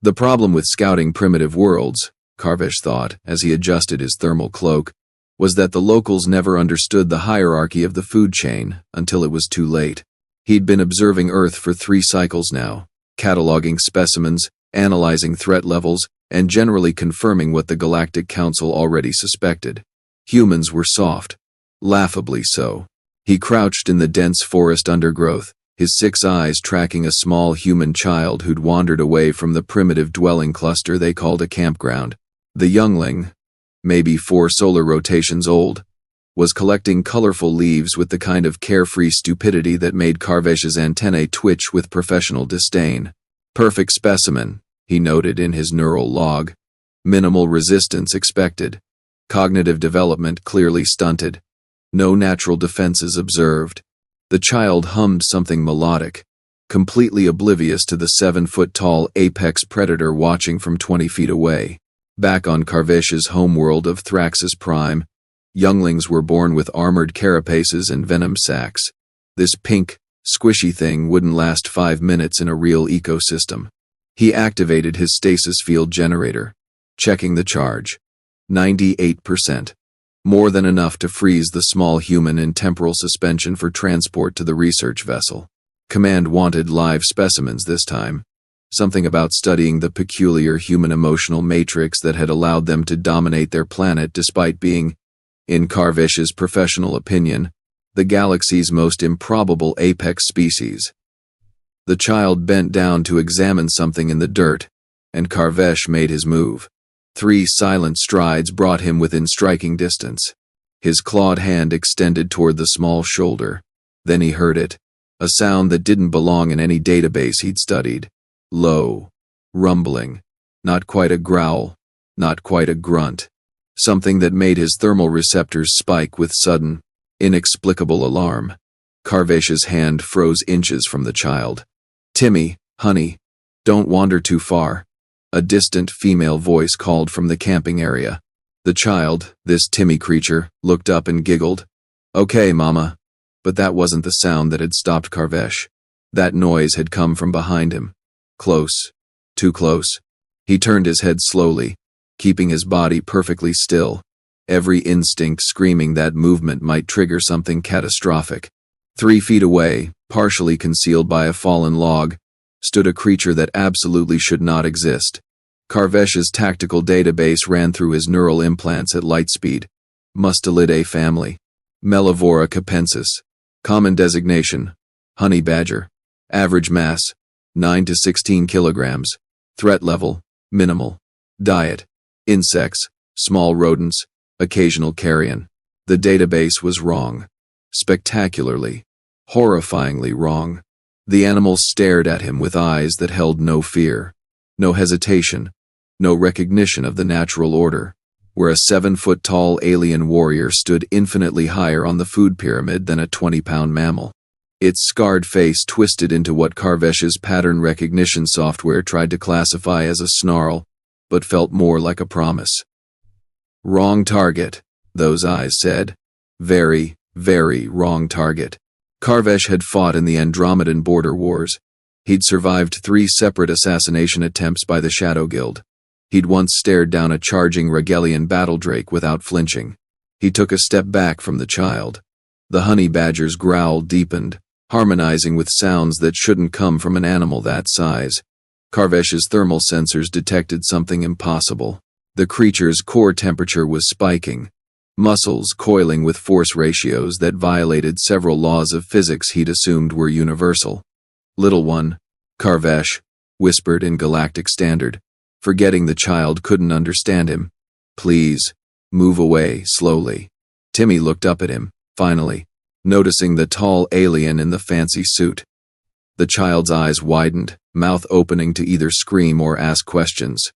The problem with scouting primitive worlds, Karvesh thought as he adjusted his thermal cloak, was that the locals never understood the hierarchy of the food chain until it was too late. He'd been observing Earth for 3 cycles now, cataloging specimens, analyzing threat levels, and generally confirming what the Galactic Council already suspected. Humans were soft. Laughably so. He crouched in the dense forest undergrowth, his 6 eyes tracking a small human child who'd wandered away from the primitive dwelling cluster they called a campground. The youngling, maybe 4 solar rotations old, was collecting colorful leaves with the kind of carefree stupidity that made Karvesh's antennae twitch with professional disdain. Perfect specimen, he noted in his neural log. Minimal resistance expected. Cognitive development clearly stunted. No natural defenses observed. The child hummed something melodic, completely oblivious to the 7-foot-tall apex predator watching from 20 feet away. Back on Karvesh's homeworld of Thraxus Prime, younglings were born with armored carapaces and venom sacs. This pink, squishy thing wouldn't last 5 minutes in a real ecosystem. He activated his stasis field generator, checking the charge. 98%. More than enough to freeze the small human in temporal suspension for transport to the research vessel. Command wanted live specimens this time. Something about studying the peculiar human emotional matrix that had allowed them to dominate their planet despite being, in Karvesh's professional opinion, the galaxy's most improbable apex species. The child bent down to examine something in the dirt, and Karvesh made his move. 3 silent strides brought him within striking distance. His clawed hand extended toward the small shoulder. Then he heard it, a sound that didn't belong in any database he'd studied. Low, rumbling, not quite a growl, not quite a grunt. Something that made his thermal receptors spike with sudden, inexplicable alarm. Karvesh's hand froze inches from the child. "Timmy, honey, don't wander too far." A distant female voice called from the camping area. The child, this Timmy creature, looked up and giggled. "Okay, Mama." But that wasn't the sound that had stopped Karvesh. That noise had come from behind him. Close. Too close. He turned his head slowly, keeping his body perfectly still, every instinct screaming that movement might trigger something catastrophic. 3 feet away, partially concealed by a fallen log, stood a creature that absolutely should not exist. Karvesh's tactical database ran through his neural implants at light speed. Mustelidae family. Mellivora capensis. Common designation. Honey badger. Average mass. 9 to 16 kilograms. Threat level. Minimal. Diet. Insects. Small rodents. Occasional carrion. The database was wrong. Spectacularly. Horrifyingly wrong. The animal stared at him with eyes that held no fear, no hesitation, no recognition of the natural order, where a 7-foot-tall alien warrior stood infinitely higher on the food pyramid than a 20-pound mammal. Its scarred face twisted into what Karvesh's pattern recognition software tried to classify as a snarl, but felt more like a promise. Wrong target, those eyes said. Very, very wrong target. Karvesh had fought in the Andromedan border wars. He'd survived 3 separate assassination attempts by the Shadow Guild. He'd once stared down a charging Regelian battledrake without flinching. He took a step back from the child. The honey badger's growl deepened, harmonizing with sounds that shouldn't come from an animal that size. Karvesh's thermal sensors detected something impossible. The creature's core temperature was spiking, muscles coiling with force ratios that violated several laws of physics he'd assumed were universal. "Little one," Karvesh whispered in galactic standard, forgetting the child couldn't understand him. "Please, move away slowly." Timmy looked up at him, finally, noticing the tall alien in the fancy suit. The child's eyes widened, mouth opening to either scream or ask questions.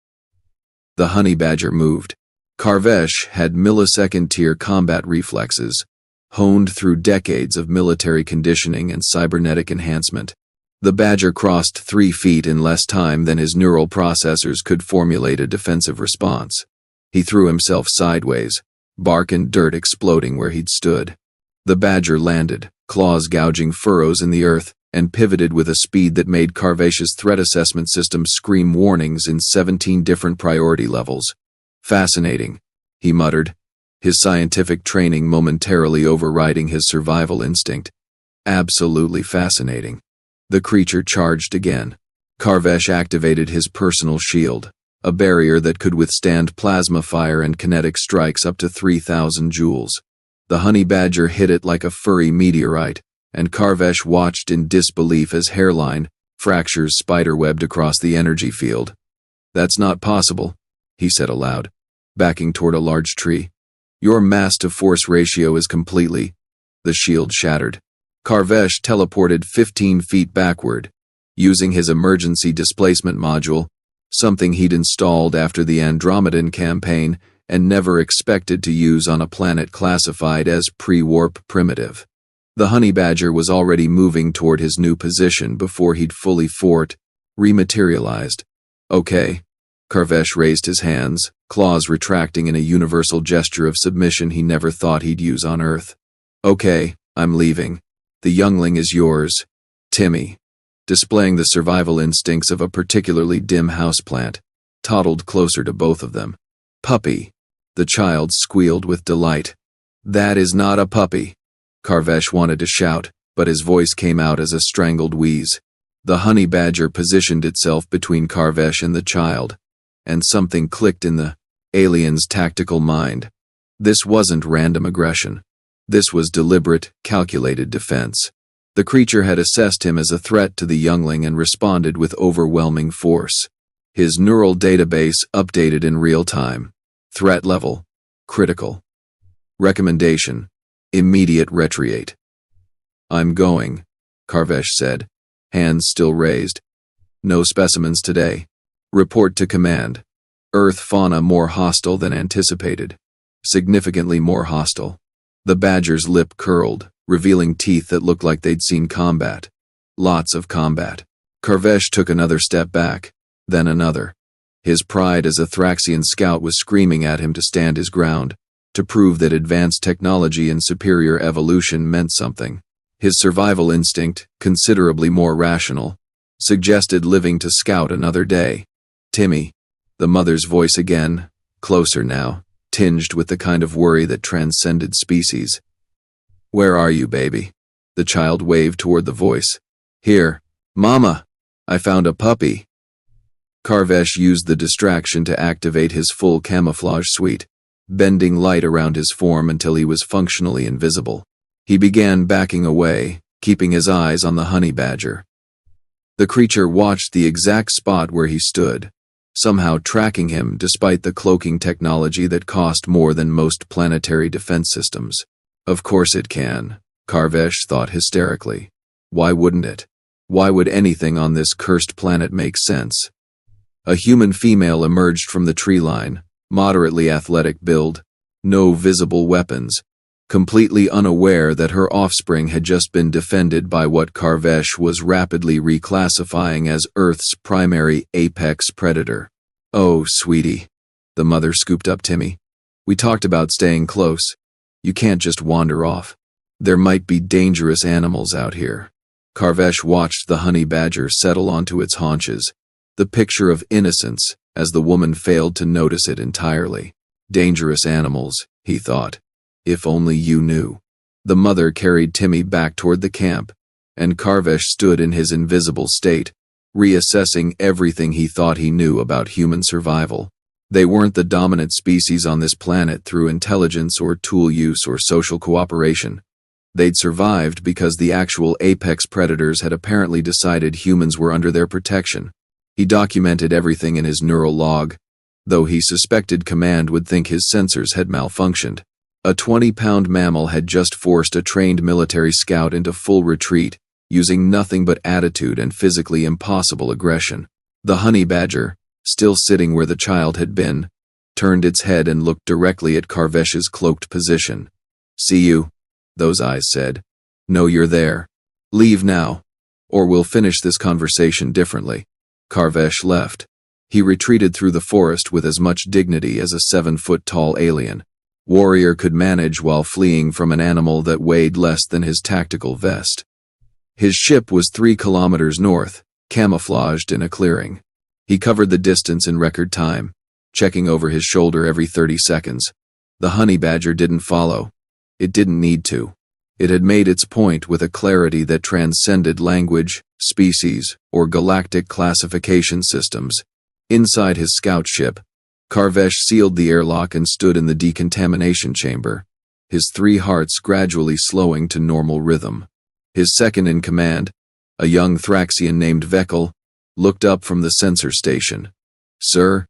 The honey badger moved. Karvesh had millisecond-tier combat reflexes, honed through decades of military conditioning and cybernetic enhancement. The badger crossed 3 feet in less time than his neural processors could formulate a defensive response. He threw himself sideways, bark and dirt exploding where he'd stood. The badger landed, claws gouging furrows in the earth, and pivoted with a speed that made Karvesh's threat assessment system scream warnings in 17 different priority levels. "Fascinating," he muttered, his scientific training momentarily overriding his survival instinct. "Absolutely fascinating." The creature charged again. Karvesh activated his personal shield, a barrier that could withstand plasma fire and kinetic strikes up to 3,000 joules. The honey badger hit it like a furry meteorite, and Karvesh watched in disbelief as hairline fractures spiderwebbed across the energy field. "That's not possible," he said aloud, backing toward a large tree. "Your mass-to-force ratio is completely—" The shield shattered. Karvesh teleported 15 feet backward, using his emergency displacement module, something he'd installed after the Andromedan campaign and never expected to use on a planet classified as pre-warp primitive. The honey badger was already moving toward his new position before he'd fully rematerialized. "Okay." Karvesh raised his hands, claws retracting in a universal gesture of submission he never thought he'd use on Earth. "Okay, I'm leaving. The youngling is yours, Timmy." Displaying the survival instincts of a particularly dim houseplant, toddled closer to both of them. "Puppy," the child squealed with delight. "That is not a puppy." Karvesh wanted to shout, but his voice came out as a strangled wheeze. The honey badger positioned itself between Karvesh and the child, and something clicked in the alien's tactical mind. This wasn't random aggression. This was deliberate, calculated defense. The creature had assessed him as a threat to the youngling and responded with overwhelming force. His neural database updated in real time. Threat level: critical. Recommendation: immediate retreat. "I'm going," Karvesh said, hands still raised. "No specimens today. Report to command. Earth fauna more hostile than anticipated. Significantly more hostile." The badger's lip curled, revealing teeth that looked like they'd seen combat. Lots of combat. Karvesh took another step back, then another. His pride as a Thraxian scout was screaming at him to stand his ground, to prove that advanced technology and superior evolution meant something. His survival instinct, considerably more rational, suggested living to scout another day. "Timmy," the mother's voice again, closer now, tinged with the kind of worry that transcended species. "Where are you, baby?" The child waved toward the voice. "Here, Mama. I found a puppy." Karvesh used the distraction to activate his full camouflage suite, bending light around his form until he was functionally invisible. He began backing away, keeping his eyes on the honey badger. The creature watched the exact spot where he stood, somehow tracking him despite the cloaking technology that cost more than most planetary defense systems. Of course it can, Karvesh thought hysterically. Why wouldn't it? Why would anything on this cursed planet make sense? A human female emerged from the tree line, moderately athletic build, no visible weapons, completely unaware that her offspring had just been defended by what Karvesh was rapidly reclassifying as Earth's primary apex predator. "Oh, sweetie." The mother scooped up Timmy. "We talked about staying close. You can't just wander off. There might be dangerous animals out here." Karvesh watched the honey badger settle onto its haunches, the picture of innocence, as the woman failed to notice it entirely. Dangerous animals, he thought. If only you knew. The mother carried Timmy back toward the camp, and Karvesh stood in his invisible state, reassessing everything he thought he knew about human survival. They weren't the dominant species on this planet through intelligence or tool use or social cooperation. They'd survived because the actual apex predators had apparently decided humans were under their protection. He documented everything in his neural log, though he suspected command would think his sensors had malfunctioned. A 20-pound mammal had just forced a trained military scout into full retreat, using nothing but attitude and physically impossible aggression. The honey badger, still sitting where the child had been, turned its head and looked directly at Karvesh's cloaked position. "See you," those eyes said. "Know you're there. Leave now, or we'll finish this conversation differently." Karvesh left. He retreated through the forest with as much dignity as a 7-foot-tall alien warrior could manage while fleeing from an animal that weighed less than his tactical vest. His ship was 3 kilometers north, camouflaged in a clearing. He covered the distance in record time, checking over his shoulder every 30 seconds. The honey badger didn't follow. It didn't need to. It had made its point with a clarity that transcended language, species, or galactic classification systems. Inside his scout ship, Karvesh sealed the airlock and stood in the decontamination chamber, his 3 hearts gradually slowing to normal rhythm. His second in command, a young Thraxian named Vekel, looked up from the sensor station. "Sir,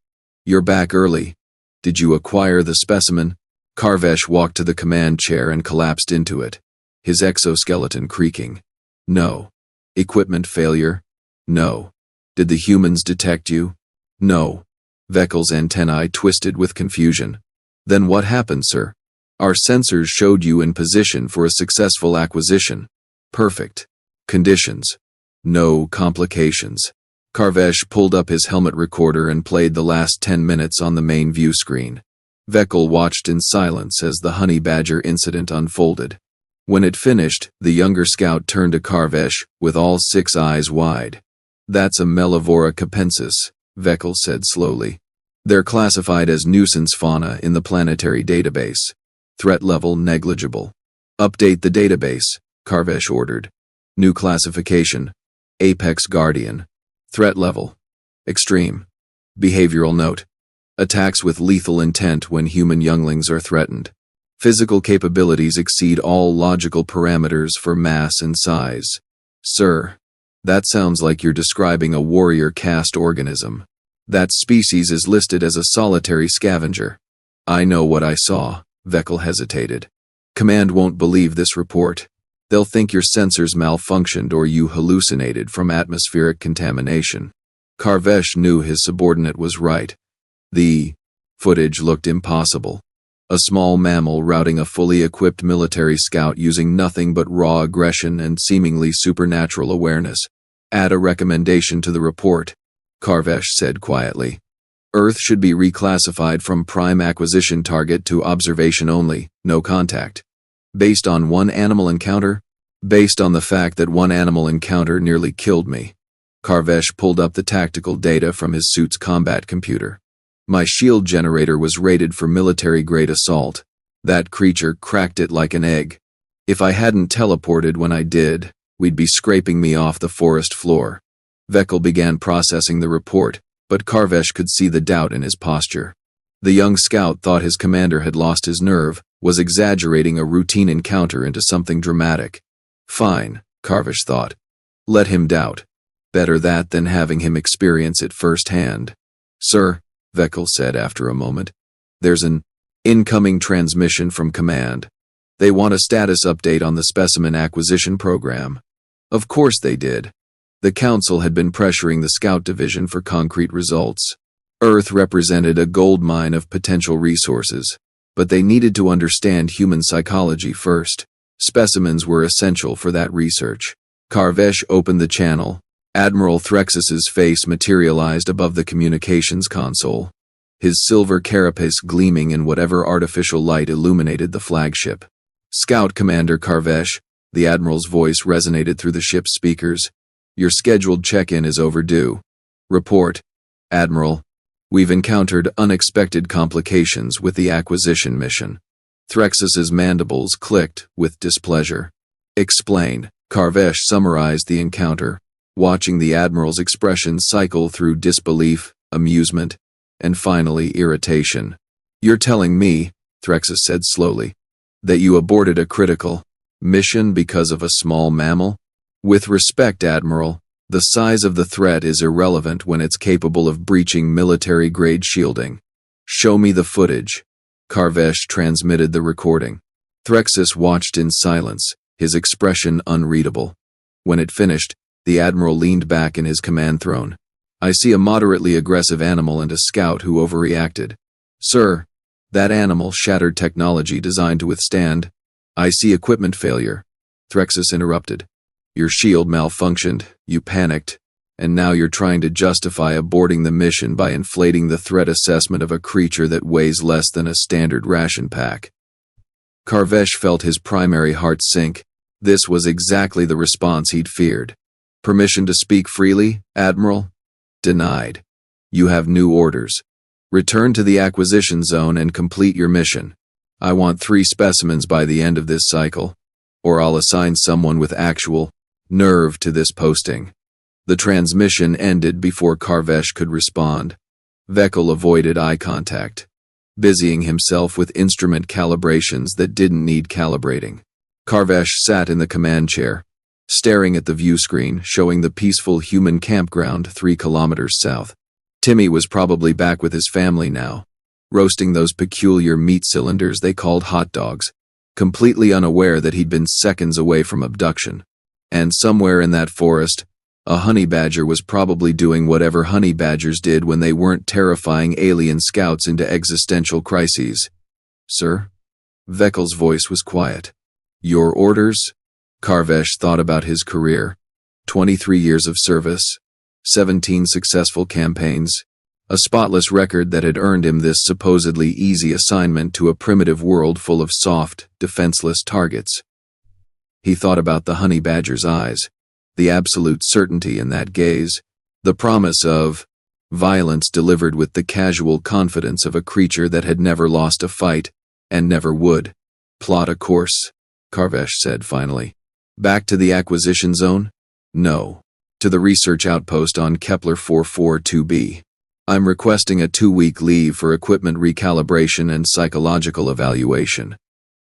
you're back early. Did you acquire the specimen?" Karvesh walked to the command chair and collapsed into it, his exoskeleton creaking. "No." "Equipment failure?" "No." "Did the humans detect you?" "No." Vekel's antennae twisted with confusion. "Then what happened, sir?" "Our sensors showed you in position for a successful acquisition. Perfect. Conditions. No complications." Karvesh pulled up his helmet recorder and played the last 10 minutes on the main view screen. Vekel watched in silence as the honey badger incident unfolded. When it finished, the younger scout turned to Karvesh, with all 6 eyes wide. "That's a Mellivora capensis," Vekel said slowly. "They're classified as nuisance fauna in the planetary database. Threat level negligible." "Update the database," Karvesh ordered. "New classification. Apex Guardian. Threat level. Extreme. Behavioral note. Attacks with lethal intent when human younglings are threatened. Physical capabilities exceed all logical parameters for mass and size." "Sir, that sounds like you're describing a warrior caste organism. That species is listed as a solitary scavenger." "I know what I saw," Vekel hesitated. "Command won't believe this report. They'll think your sensors malfunctioned or you hallucinated from atmospheric contamination." Karvesh knew his subordinate was right. The footage looked impossible. A small mammal routing a fully equipped military scout using nothing but raw aggression and seemingly supernatural awareness. "Add a recommendation to the report," Karvesh said quietly. "Earth should be reclassified from prime acquisition target to observation only, no contact." "Based on one animal encounter?" "Based on the fact that one animal encounter nearly killed me." Karvesh pulled up the tactical data from his suit's combat computer. "My shield generator was rated for military-grade assault. That creature cracked it like an egg. If I hadn't teleported when I did, we'd be scraping me off the forest floor." Vekel began processing the report, but Karvesh could see the doubt in his posture. The young scout thought his commander had lost his nerve, was exaggerating a routine encounter into something dramatic. Fine, Karvesh thought. Let him doubt. Better that than having him experience it firsthand. "Sir," Vekel said after a moment, "there's an incoming transmission from command. They want a status update on the specimen acquisition program." Of course they did. The Council had been pressuring the Scout Division for concrete results. Earth represented a goldmine of potential resources, but they needed to understand human psychology first. Specimens were essential for that research. Karvesh opened the channel. Admiral Threxus's face materialized above the communications console, his silver carapace gleaming in whatever artificial light illuminated the flagship. "Scout Commander Karvesh," the Admiral's voice resonated through the ship's speakers. "Your scheduled check-in is overdue. Report, Admiral. We've encountered unexpected complications with the acquisition mission." Threxus's mandibles clicked with displeasure. "Explain." Karvesh summarized the encounter, watching the Admiral's expression cycle through disbelief, amusement, and finally irritation. "You're telling me," Threxus said slowly, "that you aborted a critical mission because of a small mammal? With respect, Admiral, the size of the threat is irrelevant when it's capable of breaching military-grade shielding. Show me the footage." Karvesh transmitted the recording. Threxus watched in silence, his expression unreadable. When it finished, the Admiral leaned back in his command throne. "I see a moderately aggressive animal and a scout who overreacted." "Sir, that animal shattered technology designed to withstand." "I see equipment failure," Threxus interrupted. "Your shield malfunctioned, you panicked, and now you're trying to justify aborting the mission by inflating the threat assessment of a creature that weighs less than a standard ration pack." Karvesh felt his primary heart sink, This was exactly the response he'd feared. "Permission to speak freely, Admiral?" "Denied. You have new orders. Return to the acquisition zone and complete your mission. I want 3 specimens by the end of this cycle, or I'll assign someone with actual nerve to this posting." The transmission ended before Karvesh could respond. Vekel avoided eye contact, busying himself with instrument calibrations that didn't need calibrating. Karvesh sat in the command chair, staring at the view screen showing the peaceful human campground 3 kilometers south. Timmy was probably back with his family now, roasting those peculiar meat cylinders they called hot dogs, completely unaware that he'd been seconds away from abduction. And somewhere in that forest, a honey badger was probably doing whatever honey badgers did when they weren't terrifying alien scouts into existential crises. "Sir?" Vekel's voice was quiet. "Your orders?" Karvesh thought about his career. 23 years of service, 17 successful campaigns, a spotless record that had earned him this supposedly easy assignment to a primitive world full of soft, defenseless targets. He thought about the honey badger's eyes, the absolute certainty in that gaze, the promise of violence delivered with the casual confidence of a creature that had never lost a fight, and never would. "Plot a course," Karvesh said finally. "Back to the acquisition zone?" "No. To the research outpost on Kepler 442b. I'm requesting a 2-week leave for equipment recalibration and psychological evaluation."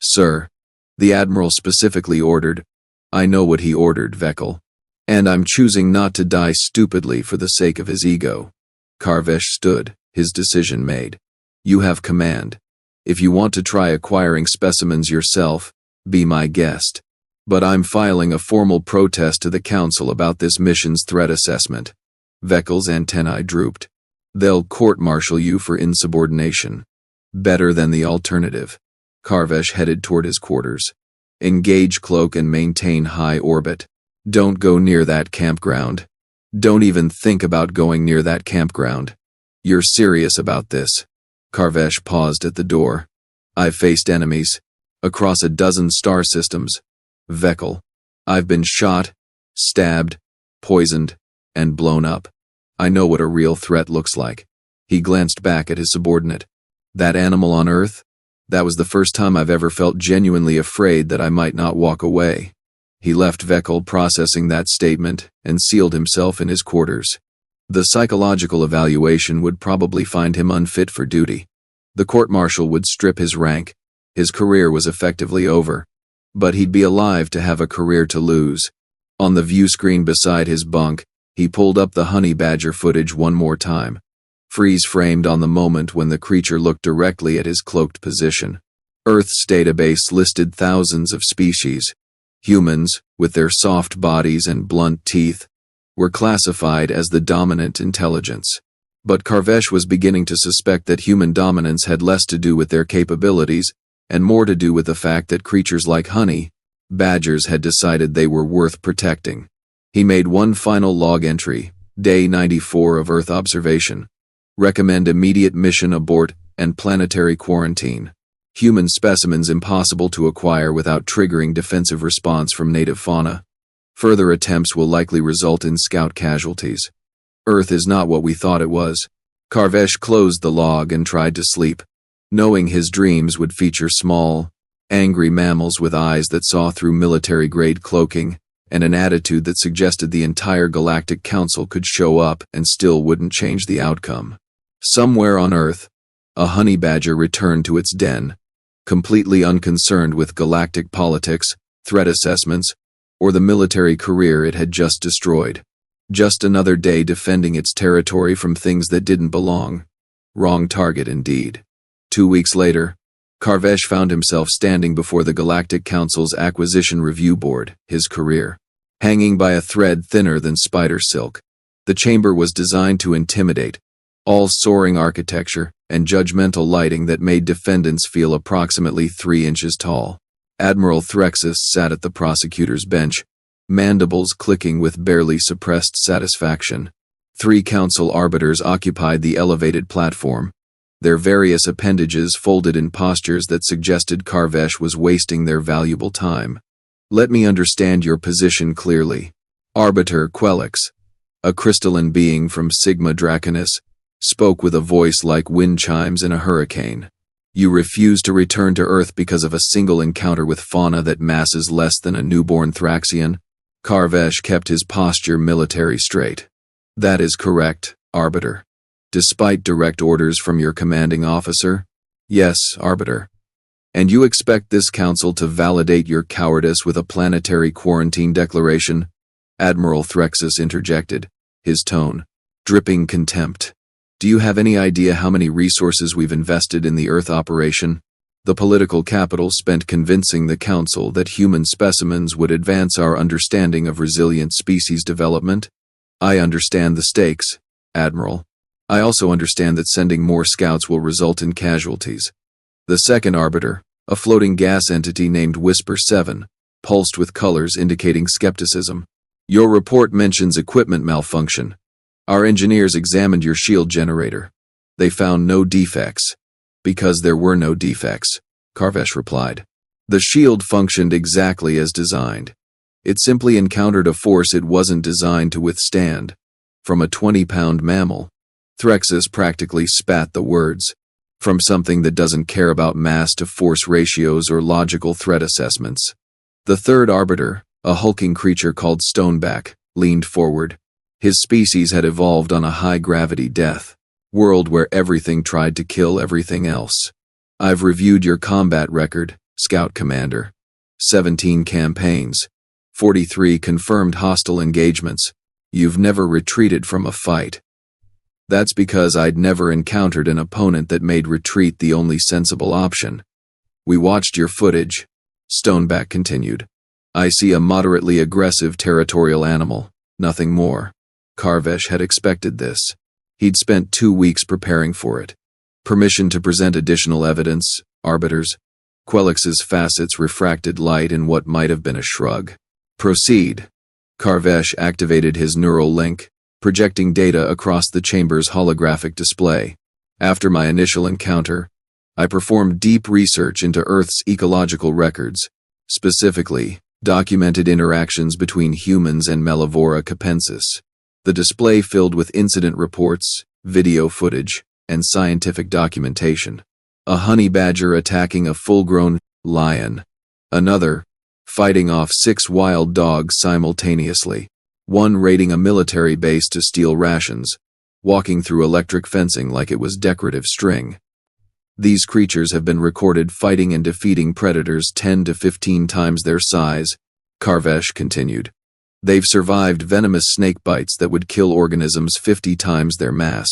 "Sir," the Admiral specifically ordered. "I know what he ordered, Vekel. And I'm choosing not to die stupidly for the sake of his ego." Karvesh stood, his decision made. "You have command. If you want to try acquiring specimens yourself, be my guest. But I'm filing a formal protest to the Council about this mission's threat assessment." Vekel's antennae drooped. "They'll court-martial you for insubordination. Better than the alternative." Karvesh headed toward his quarters. "Engage cloak and maintain high orbit. Don't go near that campground. Don't even think about going near that campground. You're serious about this?" Karvesh paused at the door. "I've faced enemies. Across a dozen star systems. Vekel. I've been shot, stabbed, poisoned, and blown up. I know what a real threat looks like." He glanced back at his subordinate. "That animal on Earth? That was the first time I've ever felt genuinely afraid that I might not walk away." He left Vekel processing that statement and sealed himself in his quarters. The psychological evaluation would probably find him unfit for duty. The court-martial would strip his rank. His career was effectively over. But he'd be alive to have a career to lose. On the view screen beside his bunk, he pulled up the honey badger footage one more time, freeze-framed on the moment when the creature looked directly at his cloaked position. Earth's database listed thousands of species. Humans, with their soft bodies and blunt teeth, were classified as the dominant intelligence. But Karvesh was beginning to suspect that human dominance had less to do with their capabilities and more to do with the fact that creatures like honey badgers had decided they were worth protecting. He made one final log entry, day 94 of Earth observation. Recommend immediate mission abort and planetary quarantine. Human specimens impossible to acquire without triggering defensive response from native fauna. Further attempts will likely result in scout casualties. Earth is not what we thought it was. Karvesh closed the log and tried to sleep, knowing his dreams would feature small, angry mammals with eyes that saw through military-grade cloaking and an attitude that suggested the entire Galactic Council could show up and still wouldn't change the outcome. Somewhere on Earth, a honey badger returned to its den, completely unconcerned with galactic politics, threat assessments, or the military career it had just destroyed. Just another day defending its territory from things that didn't belong. Wrong target indeed. 2 weeks later, Karvesh found himself standing before the Galactic Council's Acquisition Review Board, his career, hanging by a thread thinner than spider silk. The chamber was designed to intimidate, all soaring architecture and judgmental lighting that made defendants feel approximately 3 inches tall. Admiral Threxus sat at the prosecutor's bench, mandibles clicking with barely suppressed satisfaction. 3 council arbiters occupied the elevated platform, their various appendages folded in postures that suggested Karvesh was wasting their valuable time. Let me understand your position clearly. Arbiter Quelix, a crystalline being from Sigma Draconis, spoke with a voice like wind chimes in a hurricane. You refuse to return to Earth because of a single encounter with fauna that masses less than a newborn Thraxian? Karvesh kept his posture military straight. That is correct, Arbiter. Despite direct orders from your commanding officer? Yes, Arbiter. And you expect this council to validate your cowardice with a planetary quarantine declaration? Admiral Threxus interjected, his tone dripping contempt. Do you have any idea how many resources we've invested in the Earth operation? The political capital spent convincing the Council that human specimens would advance our understanding of resilient species development? I understand the stakes, Admiral. I also understand that sending more scouts will result in casualties. The second arbiter, a floating gas entity named Whisper 7, pulsed with colors indicating skepticism. Your report mentions equipment malfunction. Our engineers examined your shield generator. They found no defects. Because there were no defects, Karvesh replied. The shield functioned exactly as designed. It simply encountered a force it wasn't designed to withstand. From a 20-pound mammal. Threxus practically spat the words. From something that doesn't care about mass to force ratios or logical threat assessments. The third arbiter, a hulking creature called Stoneback, leaned forward. His species had evolved on a high-gravity death world where everything tried to kill everything else. I've reviewed your combat record, Scout Commander. 17 campaigns. 43 confirmed hostile engagements. You've never retreated from a fight. That's because I'd never encountered an opponent that made retreat the only sensible option. We watched your footage, Stoneback continued. I see a moderately aggressive territorial animal, nothing more. Karvesh had expected this. He'd spent 2 weeks preparing for it. Permission to present additional evidence, arbiters. Quelix's facets refracted light in what might have been a shrug. Proceed. Karvesh activated his neural link, projecting data across the chamber's holographic display. After my initial encounter, I performed deep research into Earth's ecological records, specifically, documented interactions between humans and Mellivora capensis. The display filled with incident reports, video footage, and scientific documentation. A honey badger attacking a full-grown lion. Another, fighting off 6 wild dogs simultaneously. One raiding a military base to steal rations, walking through electric fencing like it was decorative string. These creatures have been recorded fighting and defeating predators 10 to 15 times their size, Karvesh continued. They've survived venomous snake bites that would kill organisms 50 times their mass.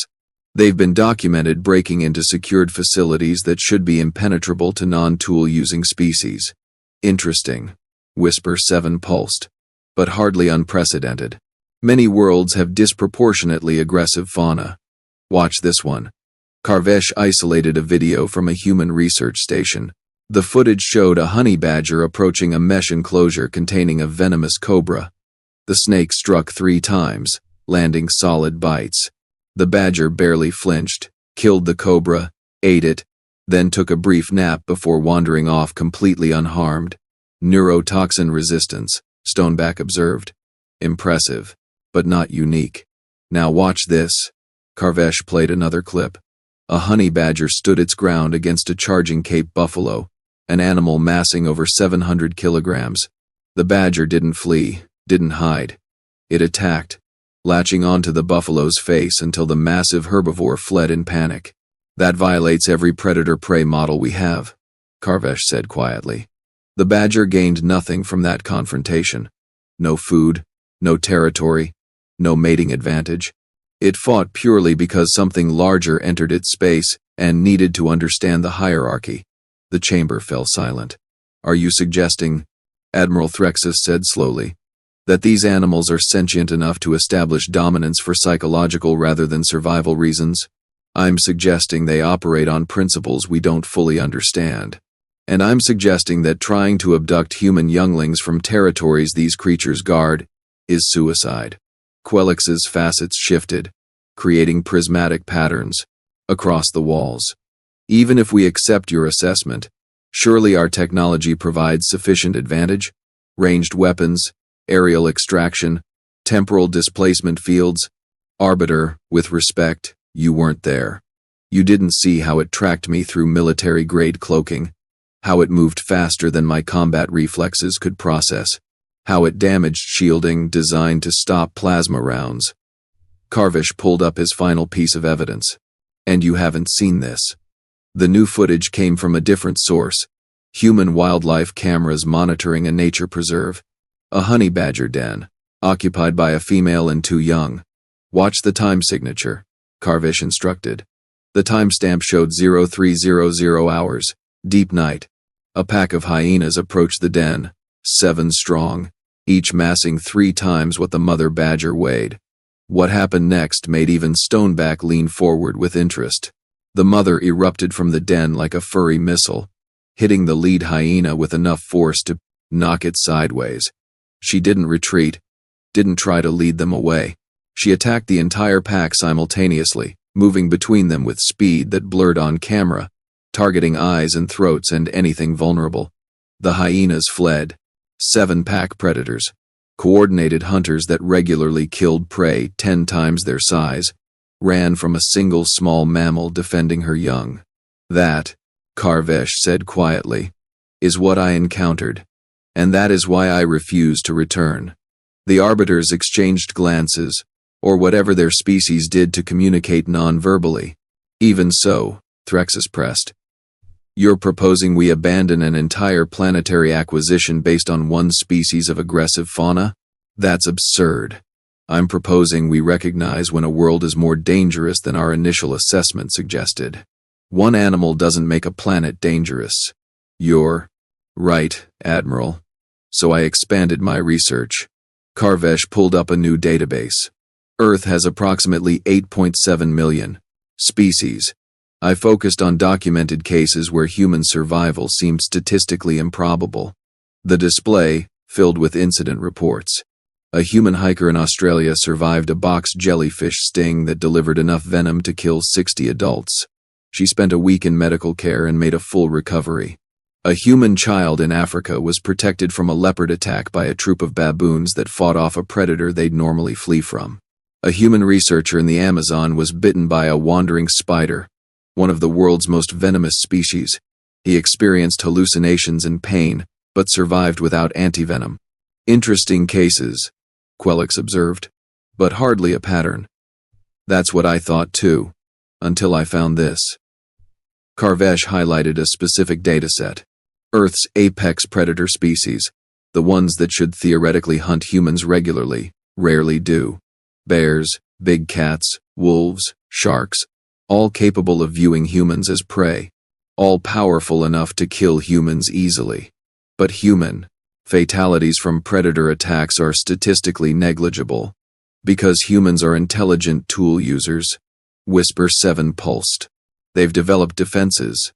They've been documented breaking into secured facilities that should be impenetrable to non-tool-using species. Interesting, Whisper 7 pulsed, but hardly unprecedented. Many worlds have disproportionately aggressive fauna. Watch this one. Karvesh isolated a video from a human research station. The footage showed a honey badger approaching a mesh enclosure containing a venomous cobra. The snake struck 3 times, landing solid bites. The badger barely flinched, killed the cobra, ate it, then took a brief nap before wandering off completely unharmed. Neurotoxin resistance, Stoneback observed. Impressive, but not unique. Now watch this. Karvesh played another clip. A honey badger stood its ground against a charging Cape buffalo, an animal massing over 700 kilograms. The badger didn't flee, didn't hide. It attacked, latching onto the buffalo's face until the massive herbivore fled in panic. That violates every predator-prey model we have, Karvesh said quietly. The badger gained nothing from that confrontation. No food, no territory, no mating advantage. It fought purely because something larger entered its space and needed to understand the hierarchy. The chamber fell silent. Are you suggesting, Admiral Threxus said slowly, that these animals are sentient enough to establish dominance for psychological rather than survival reasons? I'm suggesting they operate on principles we don't fully understand. And I'm suggesting that trying to abduct human younglings from territories these creatures guard is suicide. Quelix's facets shifted, creating prismatic patterns across the walls. Even if we accept your assessment, surely our technology provides sufficient advantage? Ranged weapons, aerial extraction, temporal displacement fields. Arbiter, with respect, you weren't there. You didn't see how it tracked me through military-grade cloaking, how it moved faster than my combat reflexes could process, how it damaged shielding designed to stop plasma rounds. Karvesh pulled up his final piece of evidence. And you haven't seen this. The new footage came from a different source. Human wildlife cameras monitoring a nature preserve. A honey badger den, occupied by a female and 2 young. Watch the time signature, Karvesh instructed. The timestamp showed 0300 hours, deep night. A pack of hyenas approached the den, 7 strong, each massing 3 times what the mother badger weighed. What happened next made even Stoneback lean forward with interest. The mother erupted from the den like a furry missile, hitting the lead hyena with enough force to knock it sideways. She didn't retreat, didn't try to lead them away. She attacked the entire pack simultaneously, moving between them with speed that blurred on camera, targeting eyes and throats and anything vulnerable. The hyenas fled. 7 pack predators, coordinated hunters that regularly killed prey 10 times their size, ran from a single small mammal defending her young. That, Karvesh said quietly, is what I encountered, and that is why I refuse to return. The arbiters exchanged glances, or whatever their species did to communicate non-verbally. Even so, Threxus pressed. You're proposing we abandon an entire planetary acquisition based on one species of aggressive fauna? That's absurd. I'm proposing we recognize when a world is more dangerous than our initial assessment suggested. One animal doesn't make a planet dangerous. You're right, Admiral. So I expanded my research. Karvesh pulled up a new database. Earth has approximately 8.7 million species. I focused on documented cases where human survival seemed statistically improbable. The display, filled with incident reports. A human hiker in Australia survived a box jellyfish sting that delivered enough venom to kill 60 adults. She spent a week in medical care and made a full recovery. A human child in Africa was protected from a leopard attack by a troop of baboons that fought off a predator they'd normally flee from. A human researcher in the Amazon was bitten by a wandering spider, one of the world's most venomous species. He experienced hallucinations and pain, but survived without antivenom. Interesting cases, Quelix observed, but hardly a pattern. That's what I thought too, until I found this. Karvesh highlighted a specific dataset. Earth's apex predator species, the ones that should theoretically hunt humans regularly, rarely do. Bears, big cats, wolves, sharks, all capable of viewing humans as prey, all powerful enough to kill humans easily. But human fatalities from predator attacks are statistically negligible, because humans are intelligent tool users. Whisper 7 pulsed. They've developed defenses.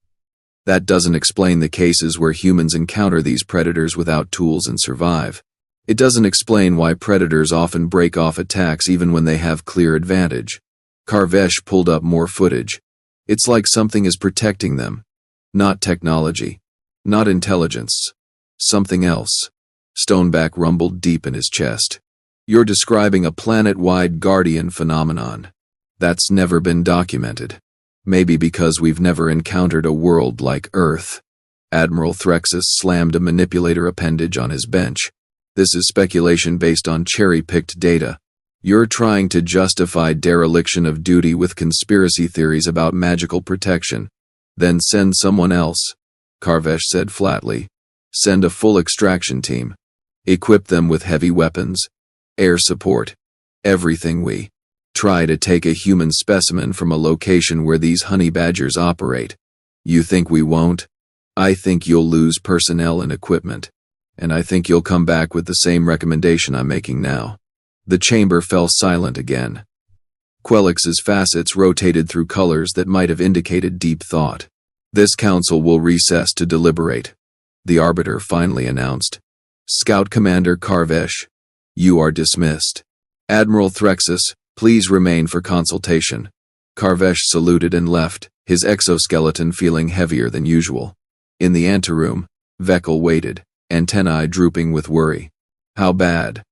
That doesn't explain the cases where humans encounter these predators without tools and survive. It doesn't explain why predators often break off attacks even when they have clear advantage. Karvesh pulled up more footage. It's like something is protecting them. Not technology. Not intelligence. Something else. Stoneback rumbled deep in his chest. You're describing a planet-wide guardian phenomenon. That's never been documented. Maybe because we've never encountered a world like Earth. Admiral Threxus slammed a manipulator appendage on his bench. This is speculation based on cherry-picked data. You're trying to justify dereliction of duty with conspiracy theories about magical protection. Then send someone else, Karvesh said flatly. Send a full extraction team. Equip them with heavy weapons, air support, everything. We try to take a human specimen from a location where these honey badgers operate. You think we won't? I think you'll lose personnel and equipment. And I think you'll come back with the same recommendation I'm making now. The chamber fell silent again. Quelix's facets rotated through colors that might have indicated deep thought. This council will recess to deliberate, the Arbiter finally announced. Scout Commander Karvesh, you are dismissed. Admiral Threxus, please remain for consultation. Karvesh saluted and left, his exoskeleton feeling heavier than usual. In the anteroom, Vekel waited. antennae drooping with worry. "How bad?"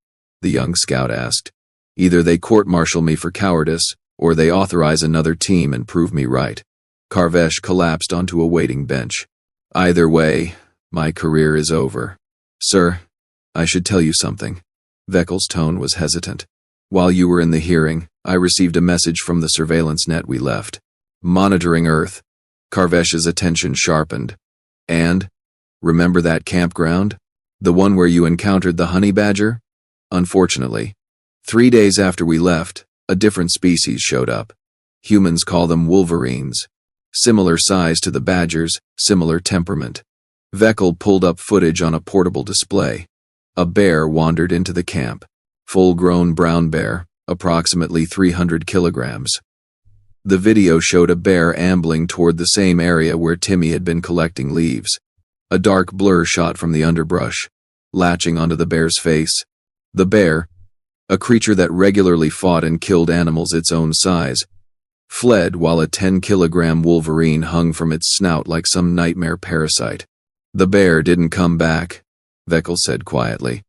the young scout asked. "Either they court-martial me for cowardice, or they authorize another team and prove me right." Karvesh collapsed onto a waiting bench. "Either way, my career is over." "Sir, I should tell you something." Veckel's tone was hesitant. "While you were in the hearing, I received a message from the surveillance net we left. Monitoring Earth." Karvesh's attention sharpened. "And? Remember that campground? The one where you encountered the honey badger?" "Unfortunately, 3 days after we left, a different species showed up. Humans call them wolverines. Similar size to the badgers, similar temperament." Veckel pulled up footage on a portable display. A bear wandered into the camp. Full-grown brown bear, approximately 300 kilograms. The video showed a bear ambling toward the same area where Timmy had been collecting leaves. A dark blur shot from the underbrush, latching onto the bear's face. The bear, a creature that regularly fought and killed animals its own size, fled while a 10-kilogram wolverine hung from its snout like some nightmare parasite. "The bear didn't come back," Veckel said quietly.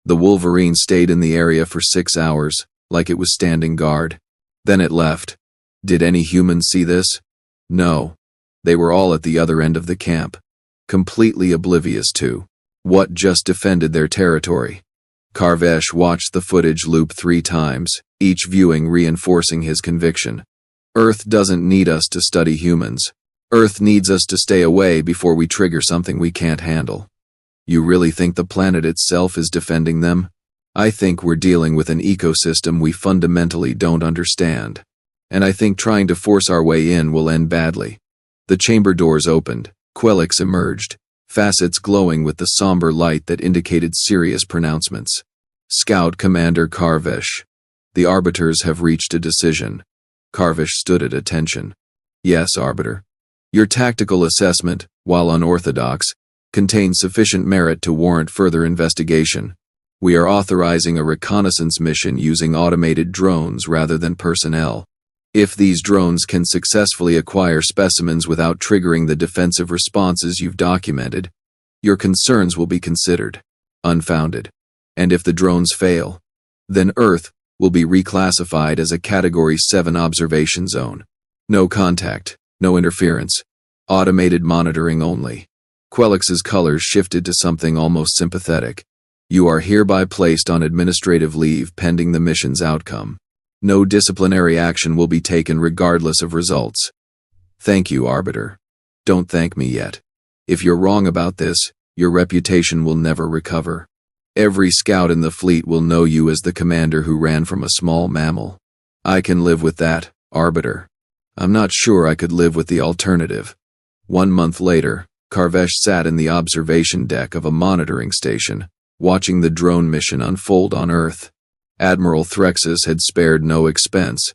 "The wolverine stayed in the area for 6 hours, like it was standing guard. Then it left." "Did any humans see this?" "No. They were all at the other end of the camp, completely oblivious to what just defended their territory." Karvesh watched the footage loop 3 times, each viewing reinforcing his conviction. Earth doesn't need us to study humans. Earth needs us to stay away before we trigger something we can't handle. You really think the planet itself is defending them? I think we're dealing with an ecosystem we fundamentally don't understand. And I think trying to force our way in will end badly. The chamber doors opened. Quelix emerged, facets glowing with the somber light that indicated serious pronouncements. "Scout Commander Karvesh, the Arbiters have reached a decision." Karvesh stood at attention. "Yes, Arbiter. Your tactical assessment, while unorthodox, contains sufficient merit to warrant further investigation. We are authorizing a reconnaissance mission using automated drones rather than personnel. If these drones can successfully acquire specimens without triggering the defensive responses you've documented, your concerns will be considered unfounded. And if the drones fail, then Earth will be reclassified as a Category 7 observation zone. No contact, no interference, automated monitoring only." Quelix's colors shifted to something almost sympathetic. "You are hereby placed on administrative leave pending the mission's outcome. No disciplinary action will be taken regardless of results." "Thank you, Arbiter." "Don't thank me yet. If you're wrong about this, your reputation will never recover. Every scout in the fleet will know you as the commander who ran from a small mammal. I can live with that, Arbiter. I'm not sure I could live with the alternative." 1 month later, Karvesh sat in the observation deck of a monitoring station, watching the drone mission unfold on Earth. Admiral Threxus had spared no expense,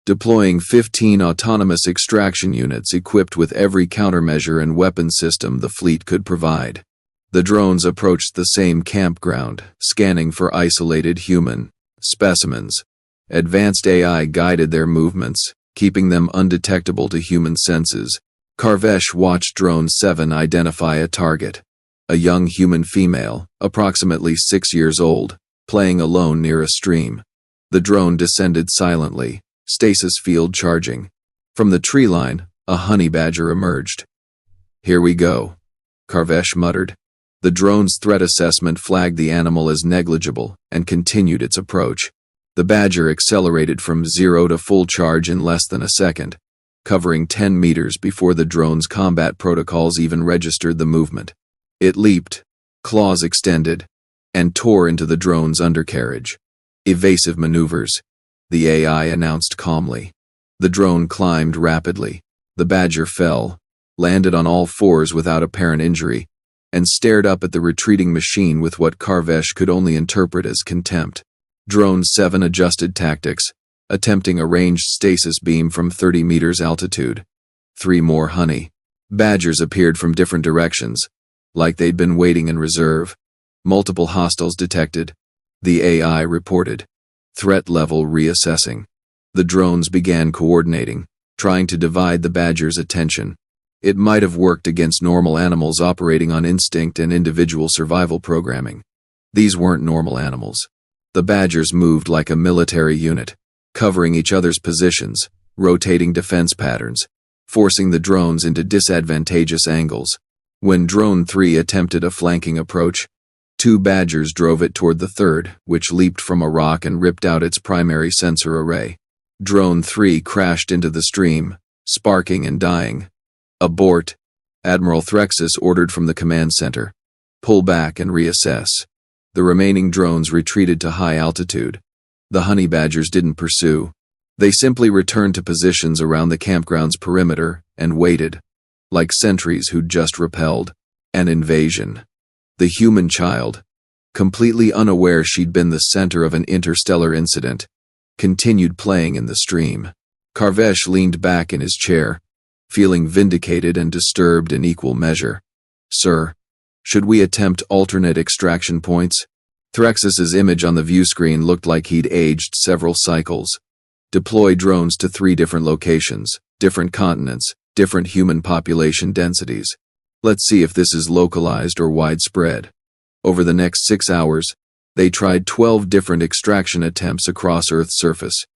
deploying 15 autonomous extraction units equipped with every countermeasure and weapon system the fleet could provide. The drones approached the same campground, scanning for isolated human specimens. Advanced AI guided their movements, keeping them undetectable to human senses. Karvesh watched Drone 7 identify a target. A young human female, approximately 6 years old, playing alone near a stream. The drone descended silently, stasis field charging. From the tree line, a honey badger emerged. "Here we go," Karvesh muttered. The drone's threat assessment flagged the animal as negligible and continued its approach. The badger accelerated from 0 to full charge in less than a second, covering 10 meters before the drone's combat protocols even registered the movement. It leaped, claws extended, and tore into the drone's undercarriage. "Evasive maneuvers," the AI announced calmly. The drone climbed rapidly. The badger fell, landed on all fours without apparent injury, and stared up at the retreating machine with what Karvesh could only interpret as contempt. Drone 7 adjusted tactics, attempting a ranged stasis beam from 30 meters altitude. 3 more honey badgers appeared from different directions, like they'd been waiting in reserve. Multiple hostiles detected, the AI reported. Threat level reassessing. The drones began coordinating, trying to divide the badger's attention. It might have worked against normal animals operating on instinct and individual survival programming. These weren't normal animals. The badgers moved like a military unit, covering each other's positions, rotating defense patterns, forcing the drones into disadvantageous angles. When Drone 3 attempted a flanking approach, 2 badgers drove it toward the third, which leaped from a rock and ripped out its primary sensor array. Drone 3 crashed into the stream, sparking and dying. Abort, Admiral Threxus ordered from the command center. Pull back and reassess. The remaining drones retreated to high altitude. The honey badgers didn't pursue. They simply returned to positions around the campground's perimeter and waited, like sentries who'd just repelled an invasion. The human child, completely unaware she'd been the center of an interstellar incident, continued playing in the stream. Karvesh leaned back in his chair, feeling vindicated and disturbed in equal measure. Sir, should we attempt alternate extraction points? Threxus's image on the view screen looked like he'd aged several cycles. Deploy drones to 3 different locations, different continents, different human population densities. Let's see if this is localized or widespread. Over the next 6 hours, they tried 12 different extraction attempts across Earth's surface.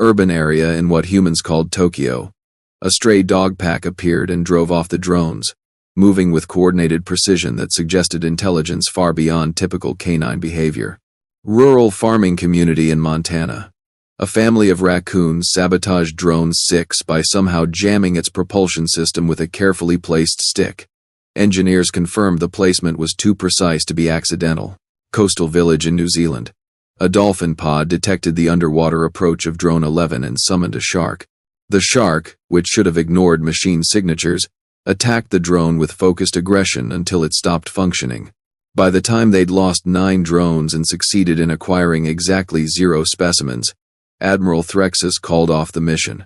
Urban area in what humans called Tokyo. A stray dog pack appeared and drove off the drones, moving with coordinated precision that suggested intelligence far beyond typical canine behavior. Rural farming community in Montana. A family of raccoons sabotaged Drone 6 by somehow jamming its propulsion system with a carefully placed stick. Engineers confirmed the placement was too precise to be accidental. Coastal village in New Zealand. A dolphin pod detected the underwater approach of Drone 11 and summoned a shark. The shark, which should have ignored machine signatures, attacked the drone with focused aggression until it stopped functioning. By the time they'd lost 9 drones and succeeded in acquiring exactly 0 specimens, Admiral Threxus called off the mission.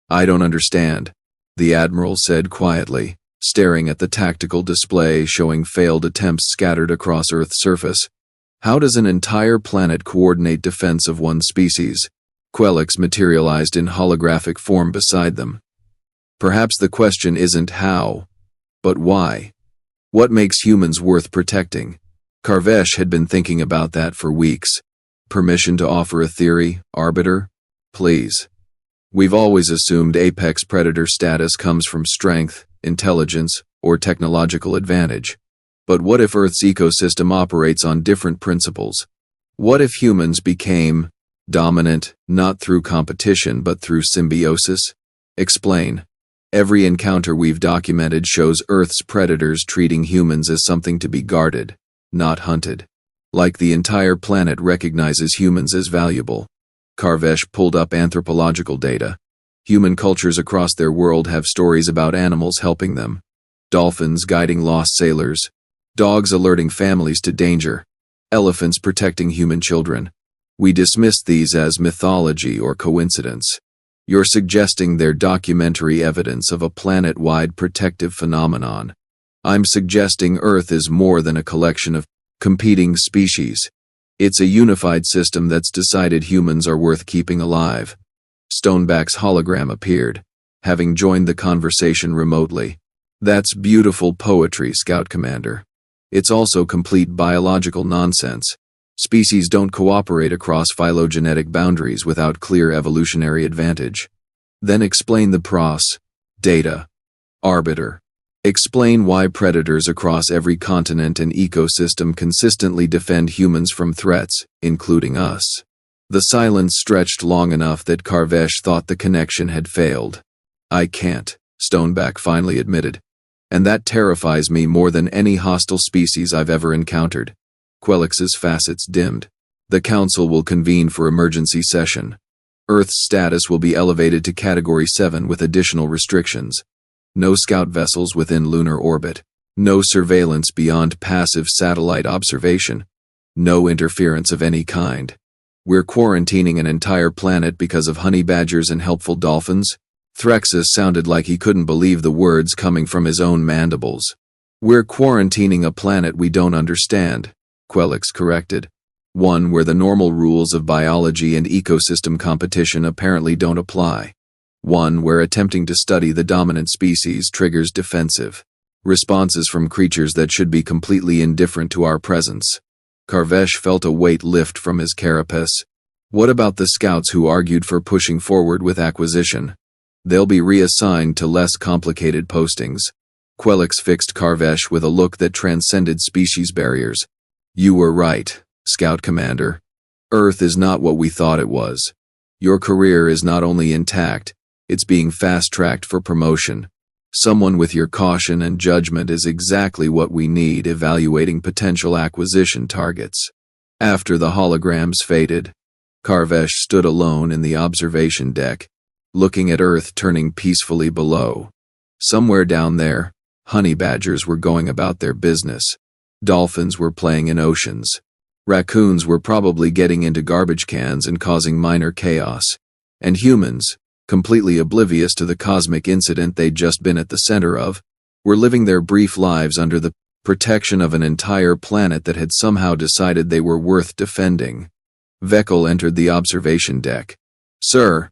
I don't understand, the Admiral said quietly, staring at the tactical display showing failed attempts scattered across Earth's surface. How does an entire planet coordinate defense of one species? Quelix materialized in holographic form beside them. Perhaps the question isn't how, but why? What makes humans worth protecting? Karvesh had been thinking about that for weeks. Permission to offer a theory, Arbiter? Please. We've always assumed apex predator status comes from strength, intelligence, or technological advantage. But what if Earth's ecosystem operates on different principles? What if humans became dominant, not through competition but through symbiosis? Explain. Every encounter we've documented shows Earth's predators treating humans as something to be guarded, not hunted. Like the entire planet recognizes humans as valuable. Karvesh pulled up anthropological data. Human cultures across their world have stories about animals helping them. Dolphins guiding lost sailors. Dogs alerting families to danger. Elephants protecting human children. We dismiss these as mythology or coincidence. You're suggesting they're documentary evidence of a planet-wide protective phenomenon. I'm suggesting Earth is more than a collection of competing species. It's a unified system that's decided humans are worth keeping alive. Stoneback's hologram appeared, having joined the conversation remotely. That's beautiful poetry, Scout Commander. It's also complete biological nonsense. Species don't cooperate across phylogenetic boundaries without clear evolutionary advantage. Then explain the data. Arbiter. Explain why predators across every continent and ecosystem consistently defend humans from threats, including us. The silence stretched long enough that Karvesh thought the connection had failed. I can't, Stoneback finally admitted. And that terrifies me more than any hostile species I've ever encountered. Quelix's facets dimmed. The Council will convene for emergency session. Earth's status will be elevated to Category 7 with additional restrictions. No scout vessels within lunar orbit. No surveillance beyond passive satellite observation. No interference of any kind. We're quarantining an entire planet because of honey badgers and helpful dolphins? Threxus sounded like he couldn't believe the words coming from his own mandibles. We're quarantining a planet we don't understand, Quelix corrected. One where the normal rules of biology and ecosystem competition apparently don't apply. One where attempting to study the dominant species triggers defensive responses from creatures that should be completely indifferent to our presence. Karvesh felt a weight lift from his carapace. What about the scouts who argued for pushing forward with acquisition? They'll be reassigned to less complicated postings. Quelix fixed Karvesh with a look that transcended species barriers. You were right, Scout Commander. Earth is not what we thought it was. Your career is not only intact, it's being fast-tracked for promotion. Someone with your caution and judgment is exactly what we need evaluating potential acquisition targets. After the holograms faded, Karvesh stood alone in the observation deck, looking at Earth turning peacefully below. Somewhere down there, honey badgers were going about their business. Dolphins were playing in oceans. Raccoons were probably getting into garbage cans and causing minor chaos. And humans, completely oblivious to the cosmic incident they'd just been at the center of, were living their brief lives under the protection of an entire planet that had somehow decided they were worth defending. Vekel entered the observation deck. Sir,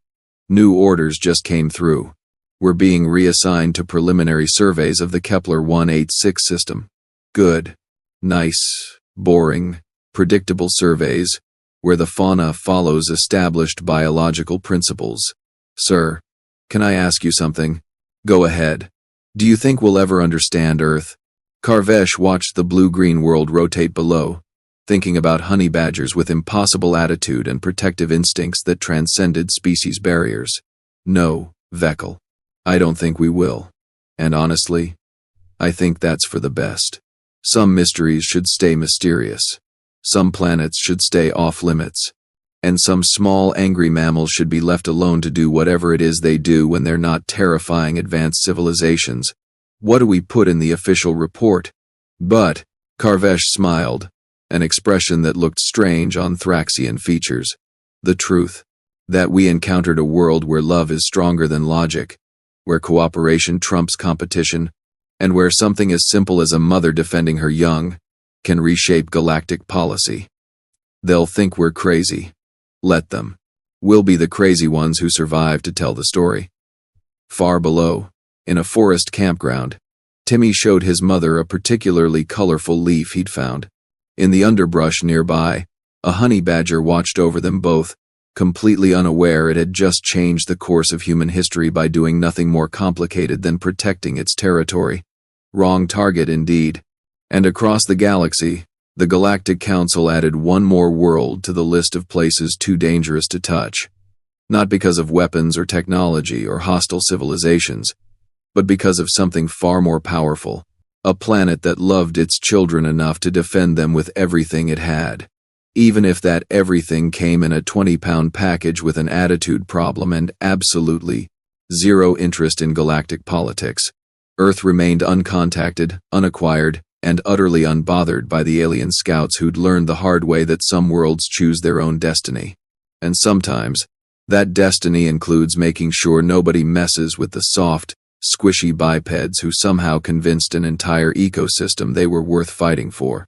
new orders just came through. We're being reassigned to preliminary surveys of the Kepler 186 system. Good, nice, boring, predictable surveys, where the fauna follows established biological principles. Sir, can I ask you something? Go ahead. Do you think we'll ever understand Earth? Karvesh watched the blue-green world rotate below, thinking about honey badgers with impossible attitude and protective instincts that transcended species barriers. No, Vekel. I don't think we will. And honestly, I think that's for the best. Some mysteries should stay mysterious. Some planets should stay off-limits. And some small, angry mammals should be left alone to do whatever it is they do when they're not terrifying advanced civilizations. What do we put in the official report? But, Karvesh smiled, an expression that looked strange on Thraxian features. The truth. That we encountered a world where love is stronger than logic, where cooperation trumps competition, and where something as simple as a mother defending her young can reshape galactic policy. They'll think we're crazy. Let them. We'll be the crazy ones who survive to tell the story. Far below, in a forest campground, Timmy showed his mother a particularly colorful leaf he'd found. In the underbrush nearby, a honey badger watched over them both, completely unaware it had just changed the course of human history by doing nothing more complicated than protecting its territory. Wrong target indeed. And across the galaxy, the Galactic Council added one more world to the list of places too dangerous to touch. Not because of weapons or technology or hostile civilizations, but because of something far more powerful, a planet that loved its children enough to defend them with everything it had. Even if that everything came in a 20-pound package with an attitude problem and absolutely zero interest in galactic politics, Earth remained uncontacted, unacquired, and utterly unbothered by the alien scouts who'd learned the hard way that some worlds choose their own destiny. And sometimes, that destiny includes making sure nobody messes with the soft, squishy bipeds who somehow convinced an entire ecosystem they were worth fighting for.